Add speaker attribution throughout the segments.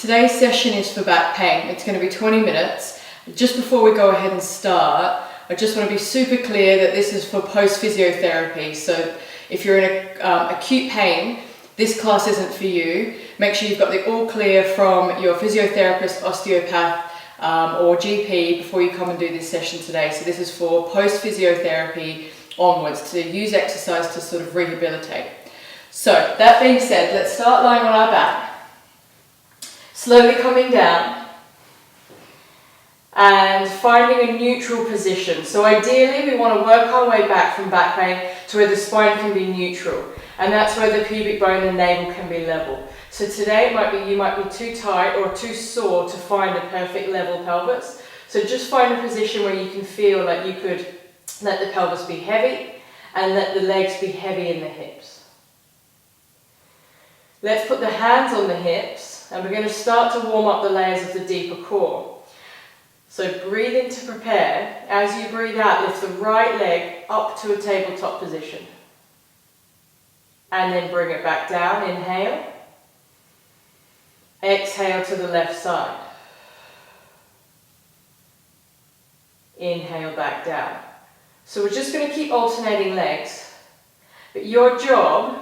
Speaker 1: Today's session is for back pain. It's going to be 20 minutes. Just before we go ahead and start, I just want to be super clear that this is for post-physiotherapy. So if you're in acute pain, this class isn't for you. Make sure you've got the all clear from your physiotherapist, osteopath, or GP before you come and do this session today. So this is for post-physiotherapy onwards, to use exercise to sort of rehabilitate. So that being said, let's start lying on our back. Slowly coming down and finding a neutral position. So ideally we want to work our way back from back pain to where the spine can be neutral, and that's where the pubic bone and navel can be level. So today you might be too tight or too sore to find a perfect level pelvis. So just find a position where you can feel like you could let the pelvis be heavy and let the legs be heavy in the hips. Let's put the hands on the hips. And we're going to start to warm up the layers of the deeper core. So breathe in to prepare. As you breathe out, lift the right leg up to a tabletop position. And then bring it back down. Inhale. Exhale to the left side. Inhale back down. So we're just going to keep alternating legs. But your job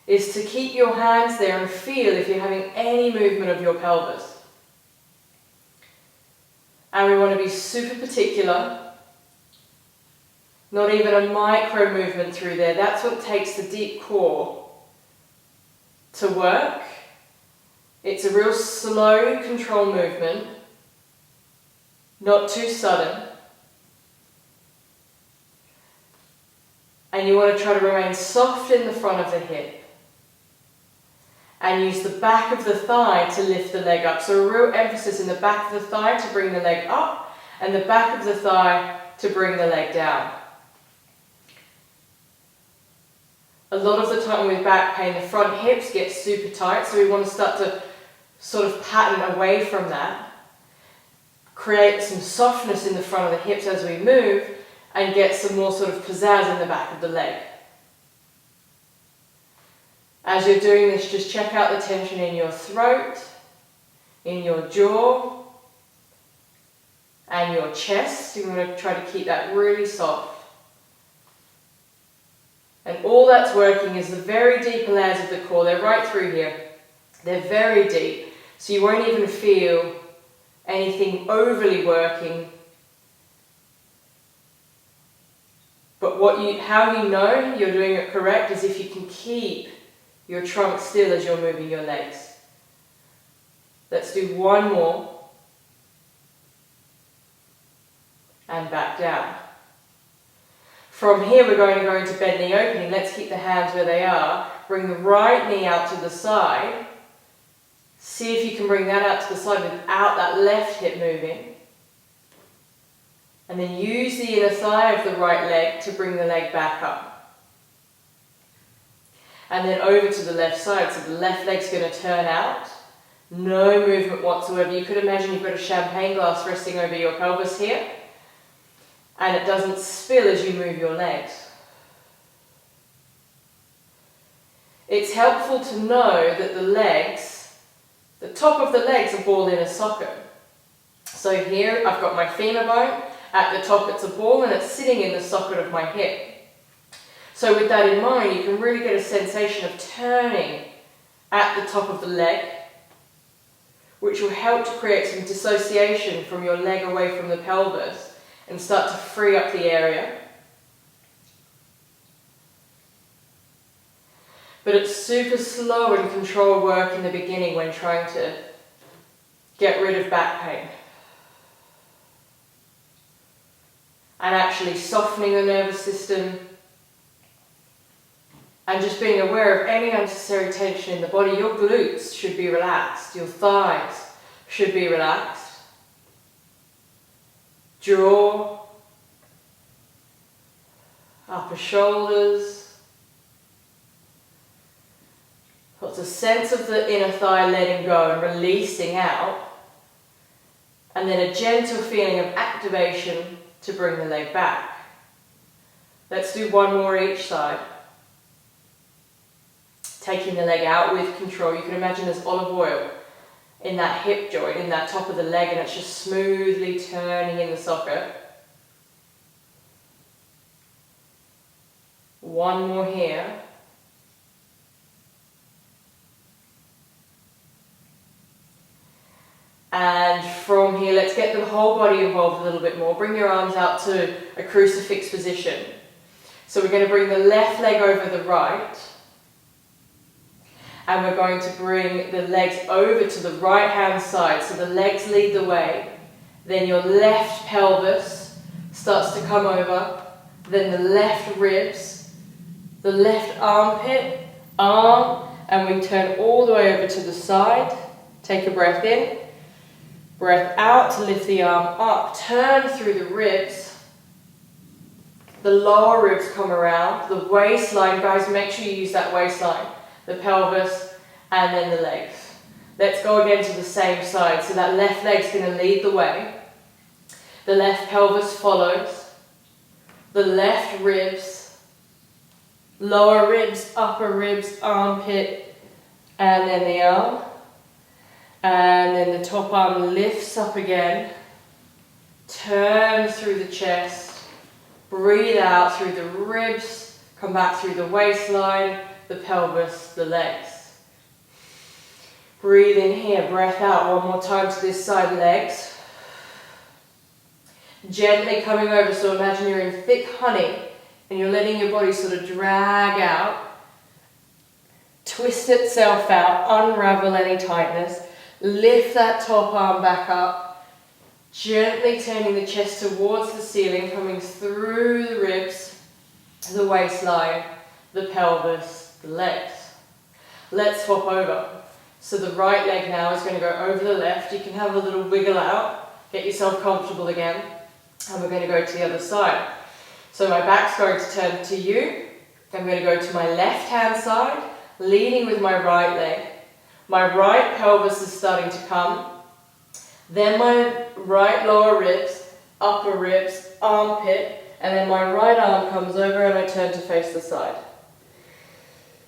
Speaker 1: is to keep your hands there and feel if you're having any movement of your pelvis. And we want to be super particular, not even a micro movement through there. That's what takes the deep core to work. It's a real slow control movement, not too sudden. And you want to try to remain soft in the front of the hip. And use the back of the thigh to lift the leg up. So a real emphasis in the back of the thigh to bring the leg up, and the back of the thigh to bring the leg down. A lot of the time with back pain, the front hips get super tight, so we want to start to sort of pattern away from that. Create some softness in the front of the hips as we move, and get some more sort of pizzazz in the back of the leg. As you're doing this, just check out the tension in your throat, in your jaw, and your chest. You want to try to keep that really soft. And all that's working is the very deep layers of the core. They're right through here. They're very deep. So you won't even feel anything overly working. But how you know you're doing it correct is if you can keep your trunk still as you're moving your legs. Let's do one more. And back down. From here we're going to go into bend knee opening. Let's keep the hands where they are. Bring the right knee out to the side. See if you can bring that out to the side without that left hip moving. And then use the inner thigh of the right leg to bring the leg back up. And then over to the left side, so the left leg's going to turn out. No movement whatsoever. You could imagine you've got a champagne glass resting over your pelvis here. And it doesn't spill as you move your legs. It's helpful to know that the top of the legs are ball in a socket. So here I've got my femur bone. At the top it's a ball and it's sitting in the socket of my hip. So with that in mind, you can really get a sensation of turning at the top of the leg, which will help to create some dissociation from your leg away from the pelvis and start to free up the area. But it's super slow and controlled work in the beginning when trying to get rid of back pain. And actually softening the nervous system. And just being aware of any unnecessary tension in the body. Your glutes should be relaxed. Your thighs should be relaxed. Jaw. Upper shoulders. Lots of sense of the inner thigh letting go and releasing out. And then a gentle feeling of activation to bring the leg back. Let's do one more each side. Taking the leg out with control. You can imagine there's olive oil in that hip joint, in that top of the leg, and it's just smoothly turning in the socket. One more here. And from here, let's get the whole body involved a little bit more. Bring your arms out to a crucifix position. So we're going to bring the left leg over the right. And we're going to bring the legs over to the right hand side. So the legs lead the way. Then your left pelvis starts to come over. Then the left ribs, the left armpit, arm, and we turn all the way over to the side. Take a breath in. Breath out to lift the arm up, turn through the ribs, the lower ribs come around, the waistline, guys, make sure you use that waistline, the pelvis, and then the legs. Let's go again to the same side, so that left leg's going to lead the way, the left pelvis follows, the left ribs, lower ribs, upper ribs, armpit, and then the arm. And then the top arm lifts up again, turn through the chest, breathe out through the ribs, come back through the waistline, the pelvis, the legs. Breathe in here, breath out one more time to this side, legs. Gently coming over, so imagine you're in thick honey and you're letting your body sort of drag out, twist itself out, unravel any tightness. Lift that top arm back up, gently turning the chest towards the ceiling, coming through the ribs, the waistline, the pelvis, the legs. Let's swap over. So the right leg now is going to go over the left. You can have a little wiggle out, get yourself comfortable again, and we're going to go to the other side. So my back's going to turn to you. I'm going to go to my left hand side, leading with my right leg. My right pelvis is starting to come, then my right lower ribs, upper ribs, armpit, and then my right arm comes over and I turn to face the side.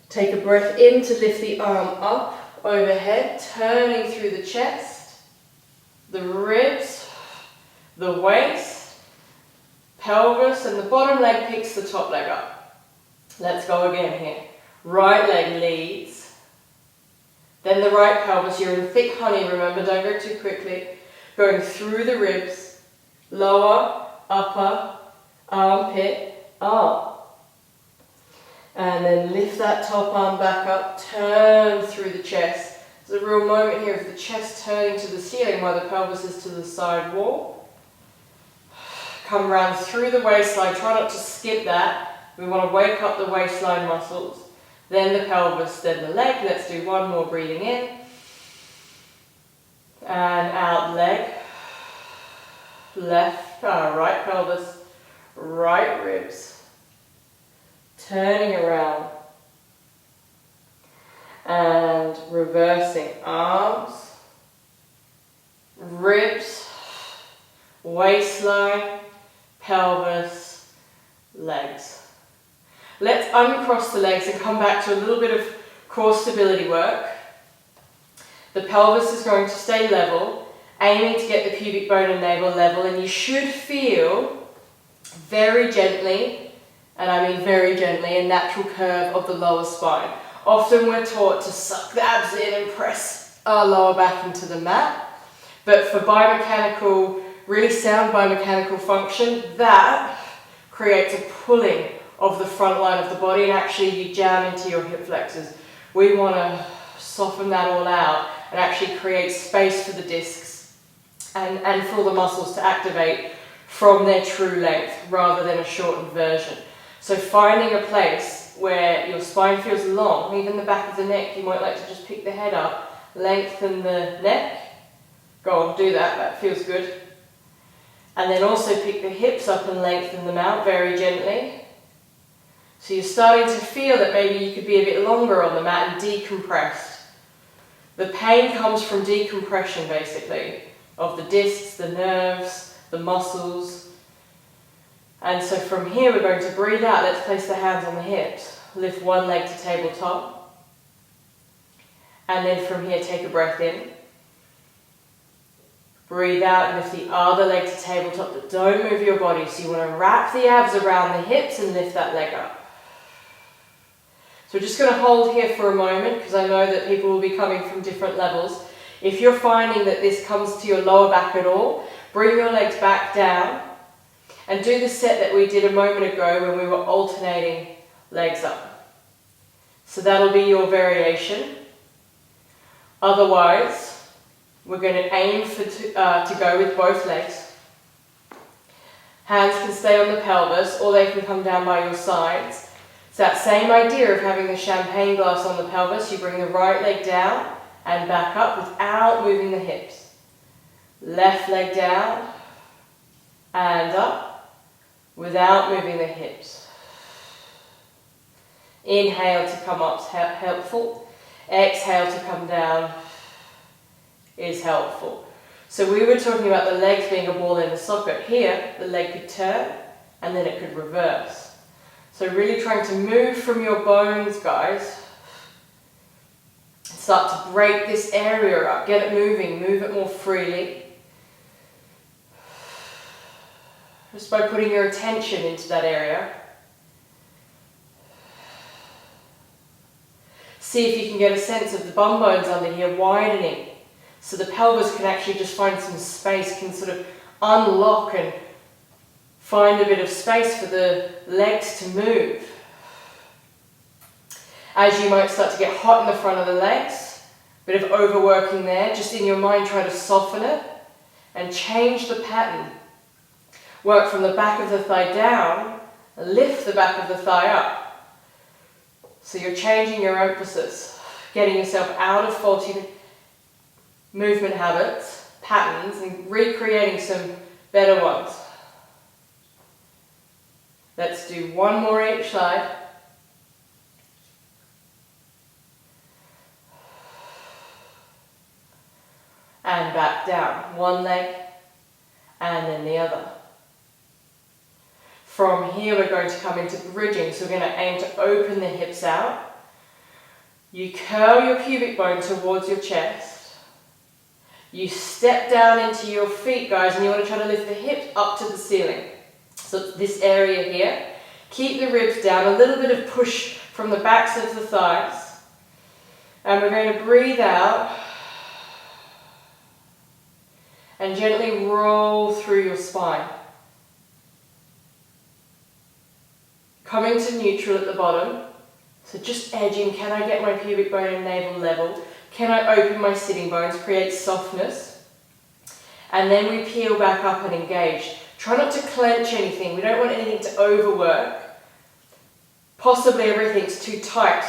Speaker 1: Take a breath in to lift the arm up, overhead, turning through the chest, the ribs, the waist, pelvis, and the bottom leg picks the top leg up. Let's go again here. Right leg leads. Then the right pelvis, you're in thick honey, remember, don't go too quickly. Going through the ribs, lower, upper, armpit, arm. And then lift that top arm back up, turn through the chest. There's a real moment here of the chest turning to the ceiling while the pelvis is to the side wall. Come round through the waistline, try not to skip that. We want to wake up the waistline muscles. Then the pelvis, then the leg. Let's do one more, breathing in. And out, leg. Left, right pelvis, right ribs. Turning around. And reversing arms, ribs, waistline, pelvis, legs. Let's uncross the legs and come back to a little bit of core stability work. The pelvis is going to stay level, aiming to get the pubic bone and navel level, and you should feel very gently, and I mean very gently, a natural curve of the lower spine. Often we're taught to suck the abs in and press our lower back into the mat, but for biomechanical, really sound biomechanical function, that creates a pulling of the front line of the body, and actually you jam into your hip flexors. We want to soften that all out and actually create space for the discs and for the muscles to activate from their true length rather than a shortened version. So finding a place where your spine feels long, even the back of the neck, you might like to just pick the head up, lengthen the neck. Go on, do that, that feels good. And then also pick the hips up and lengthen them out very gently. So you're starting to feel that maybe you could be a bit longer on the mat and decompressed. The pain comes from decompression, basically, of the discs, the nerves, the muscles. And so from here we're going to breathe out. Let's place the hands on the hips. Lift one leg to tabletop. And then from here take a breath in.
Speaker 2: Breathe out and lift the other leg to tabletop, but don't move your body. So you want to wrap the abs around the hips and lift that leg up. So we're just going to hold here for a moment because I know that people will be coming from different levels. If you're finding that this comes to your lower back at all, bring your legs back down and do the set that we did a moment ago when we were alternating legs up. So that'll be your variation. Otherwise, we're going to aim to go with both legs. Hands can stay on the pelvis or they can come down by your sides. It's that same idea of having the champagne glass on the pelvis. You bring the right leg down and back up without moving the hips. Left leg down and up without moving the hips. Inhale to come up, helpful. Exhale to come down is helpful. So we were talking about the legs being a ball in a socket. Here, the leg could turn and then it could reverse. So really trying to move from your bones, guys. Start to break this area up. Get it moving. Move it more freely. Just by putting your attention into that area. See if you can get a sense of the bum bones under here widening. So the pelvis can actually just find some space, can sort of unlock and find a bit of space for the legs to move. As you might start to get hot in the front of the legs, a bit of overworking there, just in your mind try to soften it and change the pattern. Work from the back of the thigh down, lift the back of the thigh up. So you're changing your emphasis, getting yourself out of faulty movement habits, patterns, and recreating some better ones. Let's do one more each side. And back down. One leg and then the other. From here we're going to come into bridging, so we're going to aim to open the hips out. You curl your pubic bone towards your chest. You step down into your feet, guys, and you want to try to lift the hips up to the ceiling. So this area here. Keep the ribs down, a little bit of push from the backs of the thighs. And we're going to breathe out and gently roll through your spine. Coming to neutral at the bottom. So just edging, can I get my pubic bone and navel level? Can I open my sitting bones, create softness? And then we peel back up and engage. Try not to clench anything. We don't want anything to overwork. Possibly everything's too tight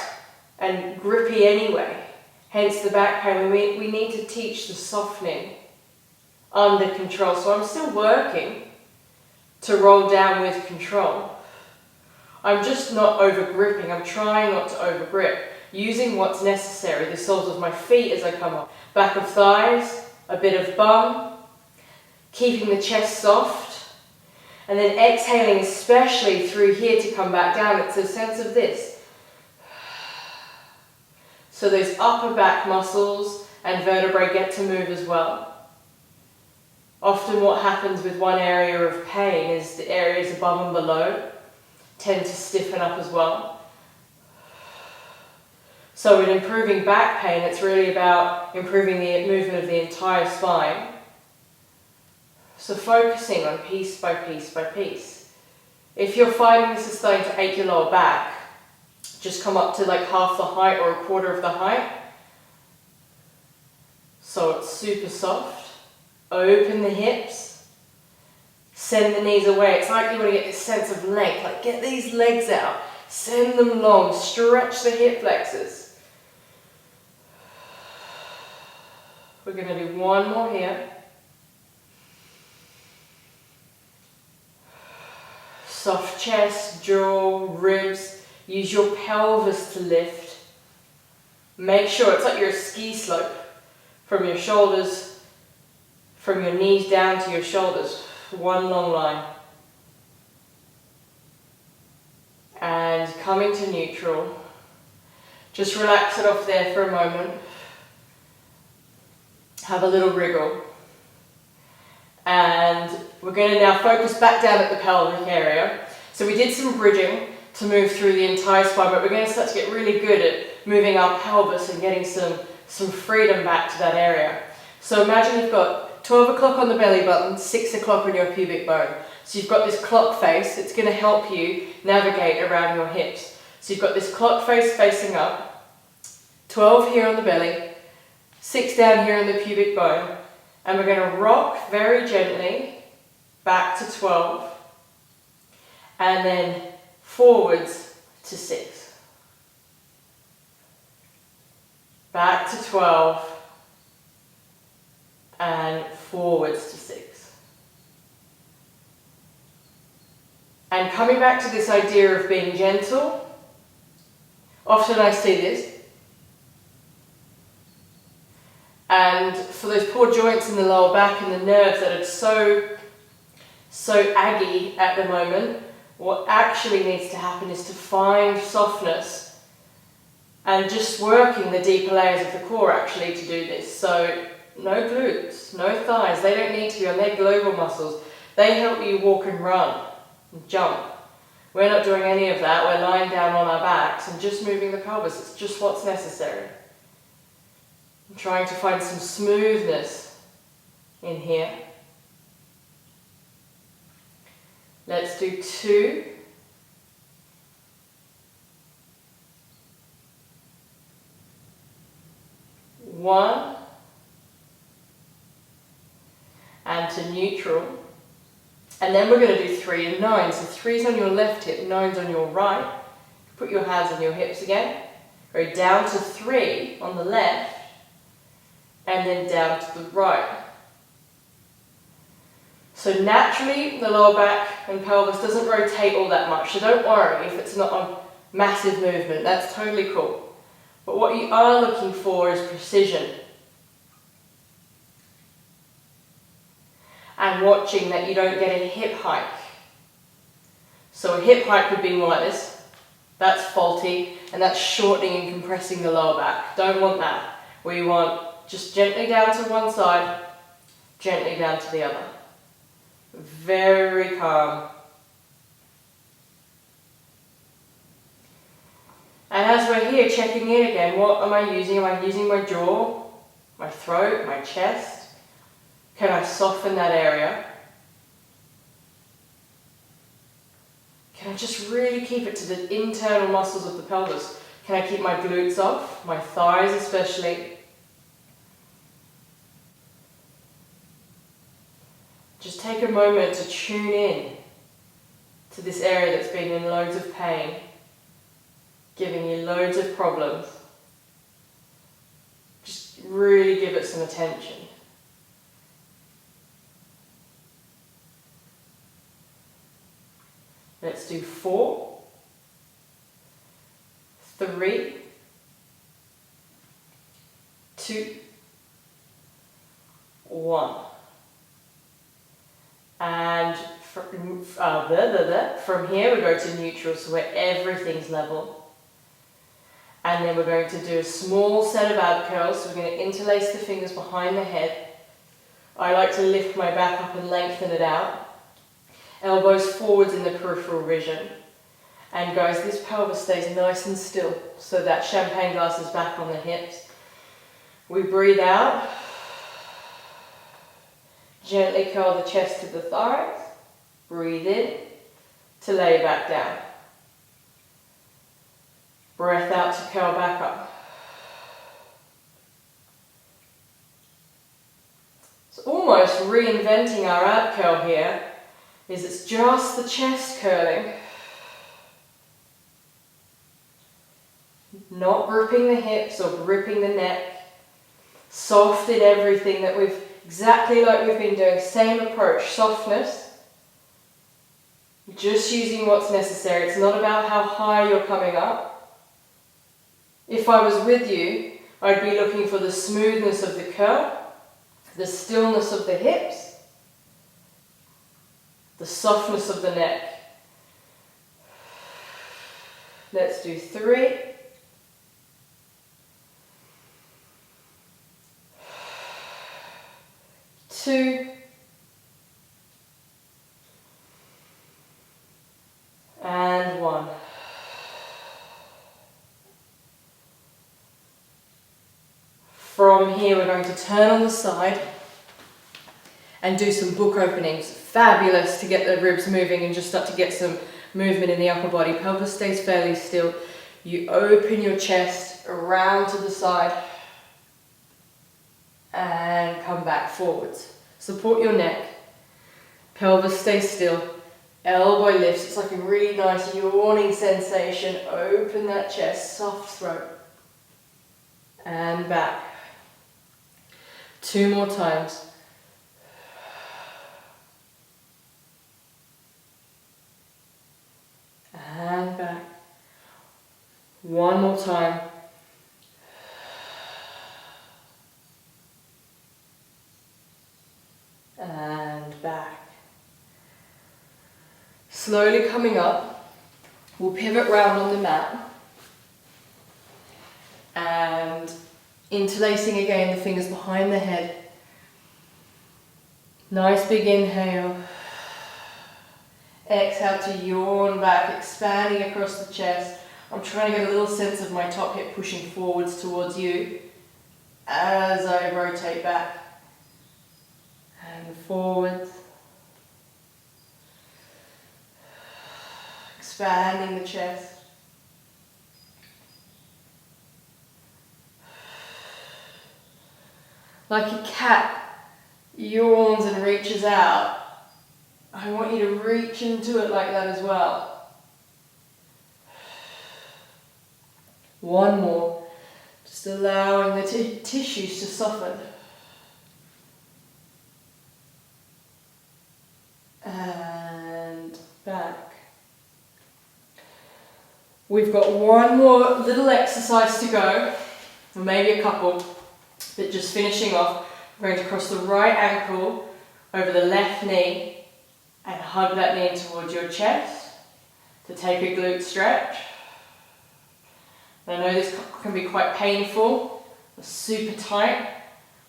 Speaker 2: and grippy anyway. Hence the back pain. We need to teach the softening under control. So I'm still working to roll down with control. I'm just not over gripping. I'm trying not to over grip. Using what's necessary, the soles of my feet as I come up. Back of thighs, a bit of bum, keeping the chest soft, and then exhaling especially through here to come back down. It's a sense of this. So those upper back muscles and vertebrae get to move as well. Often what happens with one area of pain is the areas above and below tend to stiffen up as well. So in improving back pain, it's really about improving the movement of the entire spine. So focusing on piece by piece by piece. If you're finding this is starting to ache your lower back, just come up to like half the height or a quarter of the height. So it's super soft. Open the hips. Send the knees away. It's like you want to get this sense of length. Like get these legs out. Send them long. Stretch the hip flexors. We're going to do one more here. Soft chest, jaw, ribs. Use your pelvis to lift. Make sure it's like your ski slope from your shoulders, from your knees down to your shoulders. One long line. And coming to neutral. Just relax it off there for a moment. Have a little wriggle. And we're going to now focus back down at the pelvic area. So we did some bridging to move through the entire spine, but we're going to start to get really good at moving our pelvis and getting some freedom back to that area. So imagine you've got 12 o'clock on the belly button, 6 o'clock on your pubic bone. So you've got this clock face. It's going to help you navigate around your hips. So you've got this clock face facing up, 12 here on the belly, 6 down here on the pubic bone, and we're going to rock very gently back to 12 and then forwards to 6. Back to 12 and forwards to 6. And coming back to this idea of being gentle, often I see this. And for those poor joints in the lower back and the nerves that are so aggy at the moment, what actually needs to happen is to find softness and just working the deeper layers of the core actually to do this. So no glutes, no thighs, they don't need to be on, they're global muscles. They help you walk and run and jump. We're not doing any of that, we're lying down on our backs and just moving the pelvis, it's just what's necessary. I'm trying to find some smoothness in here. Let's do 2. 1. And to neutral. And then we're going to do 3 and 9. So 3's on your left hip, 9's on your right. Put your hands on your hips again. Go down to 3 on the left. And then down to the right. So naturally, the lower back and pelvis doesn't rotate all that much, so don't worry if it's not a massive movement, that's totally cool. But what you are looking for is precision. And watching that you don't get a hip hike. So a hip hike would be more like this. That's faulty, and that's shortening and compressing the lower back. Don't want that. We want just gently down to one side, gently down to the other. Very calm. And as we're here checking in again, what am I using? Am I using my jaw, my throat, my chest? Can I soften that area? Can I just really keep it to the internal muscles of the pelvis? Can I keep my glutes off, my thighs especially? Just take a moment to tune in to this area that's been in loads of pain, giving you loads of problems. Just really give it some attention. Let's do 4, 3, 2, 1. And from here we go to neutral, so where everything's level. And then we're going to do a small set of ab curls, so we're going to interlace the fingers behind the head. I like to lift my back up and lengthen it out. Elbows forwards in the peripheral vision. And guys, this pelvis stays nice and still, so that champagne glass is back on the hips. We breathe out. Gently curl the chest to the thighs. Breathe in to lay back down. Breath out to curl back up. So almost reinventing our ab curl here is it's just the chest curling. Not gripping the hips or gripping the neck. Soft in everything that we've exactly like we've been doing, same approach, softness. Just using what's necessary. It's not about how high you're coming up. If I was with you, I'd be looking for the smoothness of the curl, the stillness of the hips, the softness of the neck. Let's do 3. 2, From here, we're going to turn on the side and do some book openings. Fabulous to get the ribs moving and just start to get some movement in the upper body. Pelvis stays fairly still. You open your chest around to the side and come back forwards. Support your neck. Pelvis stays still. Elbow lifts. It's like a really nice yawning sensation. Open that chest, soft throat. And back. 2 more times. And back. 1 more time. And back. Slowly coming up, we'll pivot round on the mat and interlacing again the fingers behind the head. Nice big inhale. Exhale to yawn back, expanding across the chest. I'm trying to get a little sense of my top hip pushing forwards towards you as I rotate back and forwards. Expanding the chest. Like a cat yawns and reaches out, I want you to reach into it like that as well. 1 more. Just allowing the tissues to soften. And back. We've got 1 more little exercise to go, or maybe a couple, but just finishing off, we're going to cross the right ankle over the left knee and hug that knee towards your chest to take a glute stretch. And I know this can be quite painful, super tight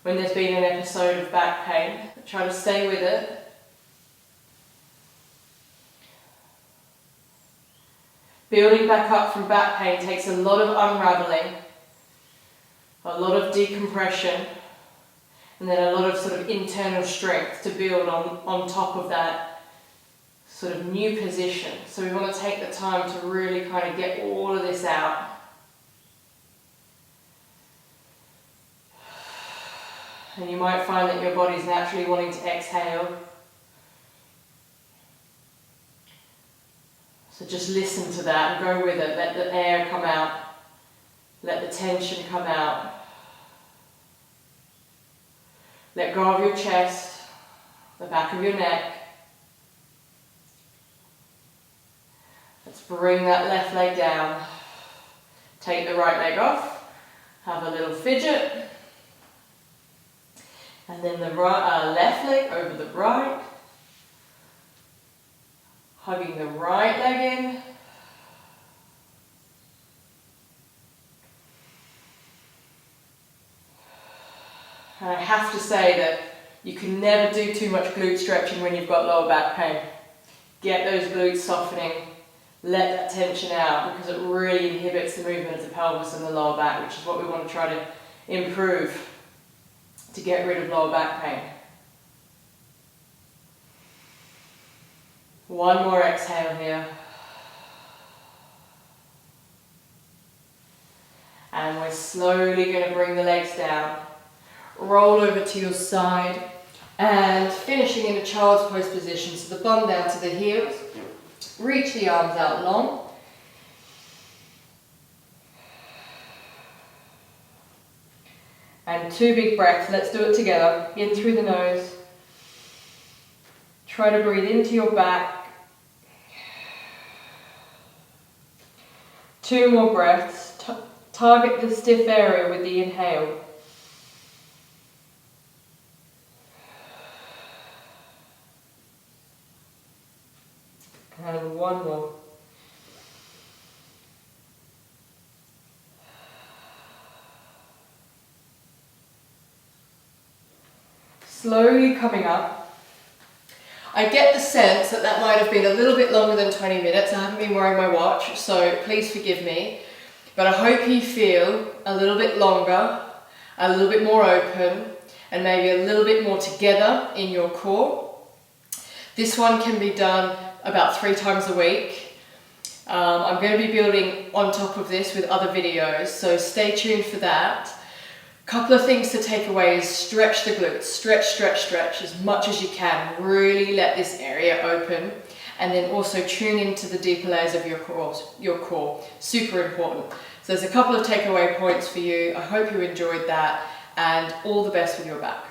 Speaker 2: when there's been an episode of back pain, but try to stay with it. Building back up from back pain takes a lot of unraveling, a lot of decompression, and then a lot of sort of internal strength to build on top of that sort of new position. So we want to take the time to really kind of get all of this out. And you might find that your body's naturally wanting to exhale. So just listen to that and go with it. Let the air come out. Let the tension come out. Let go of your chest, the back of your neck. Let's bring that left leg down. Take the right leg off. Have a little fidget. And then the left leg over the right. Hugging the right leg in. And I have to say that you can never do too much glute stretching when you've got lower back pain. Get those glutes softening, let that tension out, because it really inhibits the movement of the pelvis and the lower back, which is what we want to try to improve to get rid of lower back pain. 1 more exhale here. And we're slowly going to bring the legs down. Roll over to your side and finishing in a child's pose position. So the bum down to the heels. Reach the arms out long. And 2 big breaths. Let's do it together. In through the nose. Try to breathe into your back. 2 more breaths. Target the stiff area with the inhale. And 1 more. Slowly coming up. I get the sense that that might have been a little bit longer than 20 minutes. I haven't been wearing my watch, so please forgive me. But I hope you feel a little bit longer.
Speaker 1: a little bit more open, and maybe a little bit more together in your core. This one can be done about 3 times a week. I'm going to be building on top of this with other videos, so stay tuned for that. Couple of things to take away is stretch the glutes, stretch as much as you can. Really let this area open, and then also tune into the deeper layers of your core. Super important. So there's a couple of takeaway points for you. I hope you enjoyed that, and all the best with your back.